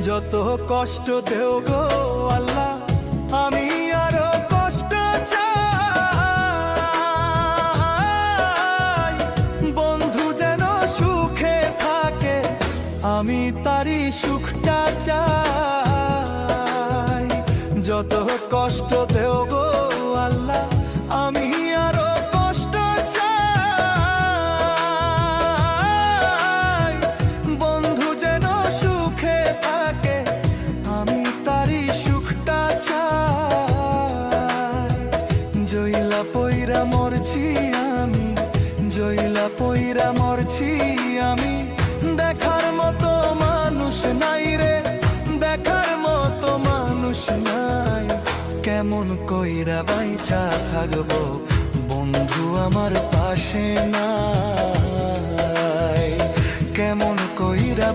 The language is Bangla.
যত কষ্ট দেও গো আল্লাহ, আমি আরো কষ্ট চাই। বন্ধু যেন সুখে থাকে, আমি তারই সুখটা চাই। যত কষ্ট দেও গো আল্লাহ, আমি আরো কষ্ট চাই। বন্ধু যেন সুখে থাকে, আমি তারই সুখটা চাই। জইলা পইরা মরছি আমি, জইলা পইরা মরছি আমি। দেখার মতো মানুষ নাই রে, দেখার মতো মানুষ নাই। কেমন কইরা বাইচা থাকবো, বন্ধু আমার পাশে নাই। কেমন কইরা